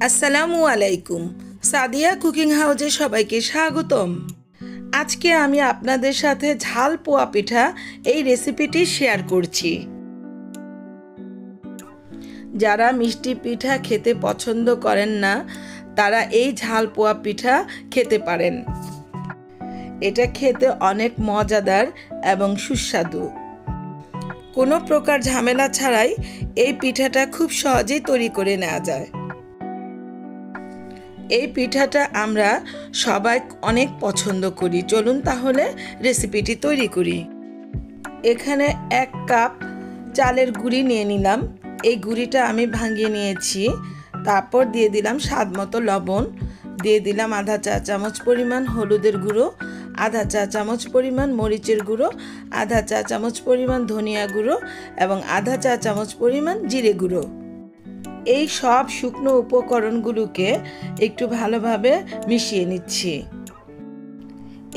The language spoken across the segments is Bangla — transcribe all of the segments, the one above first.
আসসালামু আলাইকুম। সাদিয়া কুকিং হাউজে সবাইকে স্বাগতম। আজকে আমি আপনাদের সাথে ঝাল পোয়া পিঠা এই রেসিপিটি শেয়ার করছি। যারা মিষ্টি পিঠা খেতে পছন্দ করেন না তারা এই ঝাল পোয়া পিঠা খেতে পারেন। এটা খেতে অনেক মজাদার এবং সুস্বাদু। কোনো প্রকার ঝামেলা ছাড়াই এই পিঠাটা খুব সহজেই তৈরি করে নেওয়া যায়। এই পিঠাটা আমরা সবাই অনেক পছন্দ করি। চলুন তাহলে রেসিপিটি তৈরি করি। এখানে 1 কাপ চালের গুঁড়ি নিয়ে নিলাম। এই গুঁড়িটা আমি ভাঙিয়ে নিয়েছি। তারপর দিয়ে দিলাম স্বাদ মতো লবণ, দিয়ে দিলাম আধা চা চামচ পরিমাণ হলুদের গুঁড়ো, আধা চা চামচ পরিমাণ মরিচের গুঁড়ো, আধা চা চামচ পরিমাণ ধনিয়া গুঁড়ো এবং আধা চা চামচ পরিমাণ জিরে গুঁড়ো। এই সব শুকনো উপকরণগুলোকে একটু ভালোভাবে মিশিয়ে নিচ্ছি।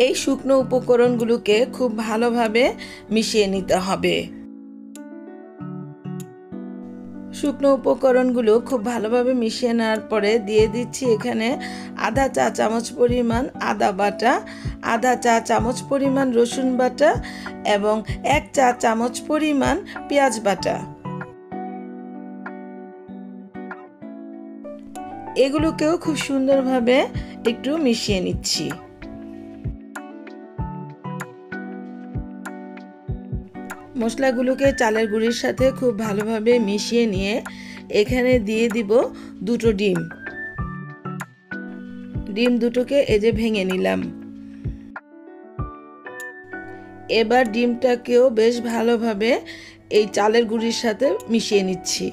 এই শুকনো উপকরণগুলোকে খুব ভালোভাবে মিশিয়ে নিতে হবে। শুকনো উপকরণগুলো খুব ভালোভাবে মিশিয়ে নেওয়ার পরে দিয়ে দিচ্ছি এখানে আধা চা চামচ পরিমাণ আদা বাটা, আধা চা চামচ পরিমাণ রসুন বাটা এবং 1 চা চামচ পরিমাণ পেঁয়াজ বাটা। এগুলোকেও খুব সুন্দরভাবে একটু মিশিয়ে নিচ্ছি। মশলাগুলোকে চালের গুঁড়ির সাথে খুব ভালোভাবে মিশিয়ে নিয়ে এখানে দিয়ে দিব 2টো ডিম। ডিম দুটোকে এই যে ভেঙে নিলাম। এবার ডিমটাকেও বেশ ভালোভাবে এই চালের গুঁড়ির সাথে মিশিয়ে নিচ্ছি।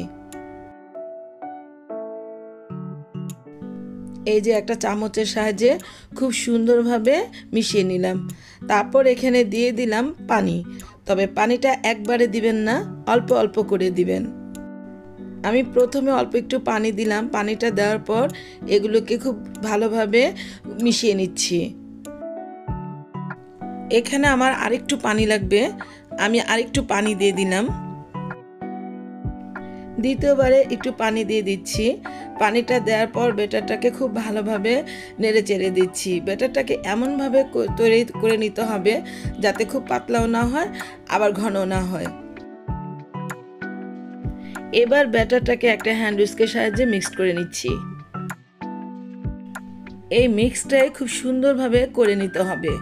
এই যে একটা চামচের সাহায্যে খুব সুন্দরভাবে মিশিয়ে নিলাম। তারপর এখানে দিয়ে দিলাম পানি। তবে পানিটা একবারে দিবেন না, অল্প অল্প করে দিবেন। আমি প্রথমে অল্প একটু পানি দিলাম। পানিটা দেওয়ার পর এগুলোকে খুব ভালোভাবে মিশিয়ে নিচ্ছি। এখানে আমার আরেকটু পানি লাগবে, আমি আরেকটু পানি দিয়ে দিলাম। দ্বিতীয়বারে একটু পানি দিয়ে দিচ্ছি। পানিটা দেওয়ার পর ব্যাটারটাকে খুব ভালোভাবে নেড়ে চেড়ে দিচ্ছি। ব্যাটারটাকে এমনভাবে তৈরি করে নিতে হবে যাতে খুব পাতলাও না হয় আবার ঘনও না হয়। এবার ব্যাটারটাকে একটা হ্যান্ড উইস্কের সাহায্যে মিক্স করে নিচ্ছি। এই মিক্সটাই খুব সুন্দরভাবে করে নিতে হবে।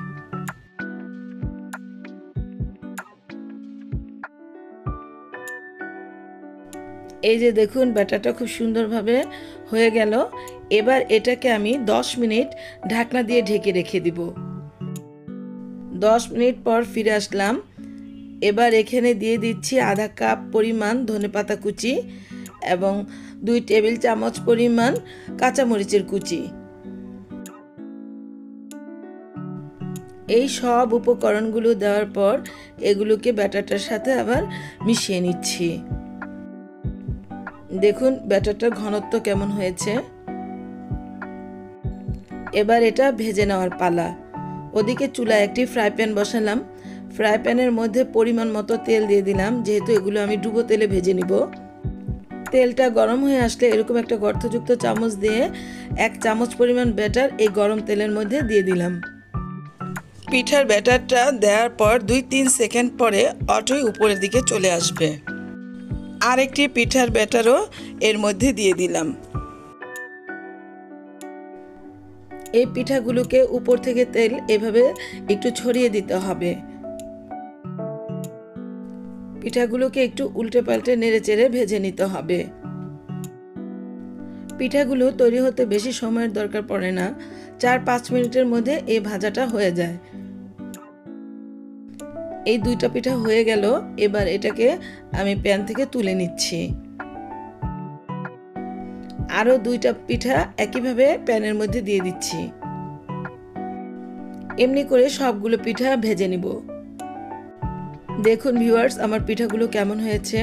এই যে দেখুন ব্যাটারটা খুব সুন্দরভাবে হয়ে গেল। এবার এটাকে আমি 10 মিনিট ঢাকনা দিয়ে ঢেকে রেখে দিব। 10 মিনিট পর ফিরে আসলাম। এবার এখানে দিয়ে দিচ্ছি আধা কাপ পরিমাণ ধনেপাতা কুচি এবং 2 টেবিল চামচ পরিমাণ কাঁচামরিচের কুচি। এই সব উপকরণগুলো দেওয়ার পর এগুলোকে ব্যাটারটার সাথে আবার মিশিয়ে নিচ্ছি। দেখুন ব্যাটারটার ঘনত্ব কেমন হয়েছে। এবার এটা ভেজে নেওয়ার পালা। ওদিকে চুলায় একটি ফ্রাই প্যান বসালাম। ফ্রাই প্যানের মধ্যে পরিমাণ মতো তেল দিয়ে দিলাম, যেহেতু এগুলো আমি ডুবো তেলে ভেজে নিব। তেলটা গরম হয়ে আসলে এরকম একটা গর্তযুক্ত চামচ দিয়ে 1 চামচ পরিমাণ ব্যাটার এই গরম তেলের মধ্যে দিয়ে দিলাম। পিঠার ব্যাটারটা দেওয়ার পর 2-3 সেকেন্ড পরে অটোই উপরের দিকে চলে আসবে। আরেকটি পিঠার ব্যাটারও এর মধ্যে দিয়ে দিলাম। এই পিঠাগুলোকে উপর থেকে তেল এভাবে একটু ছড়িয়ে দিতে হবে। পিঠাগুলোকে একটু উল্টে পাল্টে নেড়ে চেড়ে ভেজে নিতে হবে। পিঠাগুলো তৈরি হতে বেশি সময়ের দরকার পড়ে না, 4-5 মিনিটের মধ্যে এই ভাজাটা হয়ে যায়। এই 2টা পিঠা হয়ে গেল। এবার এটাকে আমি প্যান থেকে তুলে নিচ্ছি। আরো 2টা পিঠা একইভাবে প্যানের মধ্যে দিয়ে দিচ্ছি। এমনি করে সবগুলো পিঠা ভেজে নিব। দেখুন ভিউয়ার্স, আমার পিঠাগুলো কেমন হয়েছে।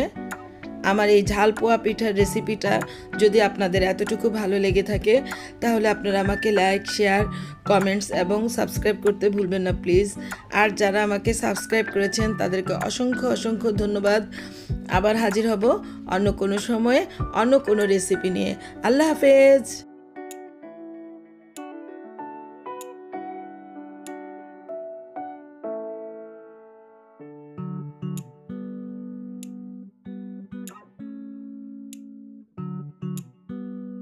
আমার এই ঝাল পোয়া পিঠার রেসিপিটা যদি আপনাদের এতটুকু ভালো লেগে থাকে তাহলে আপনারা আমাকে লাইক, শেয়ার, কমেন্টস এবং সাবস্ক্রাইব করতে ভুলবেন না প্লিজ। আর যারা আমাকে সাবস্ক্রাইব করেছেন তাদেরকে অসংখ্য অসংখ্য ধন্যবাদ। আবার হাজির হব অন্য কোনো সময়ে অন্য কোনো রেসিপি নিয়ে। আল্লাহ হাফেজ।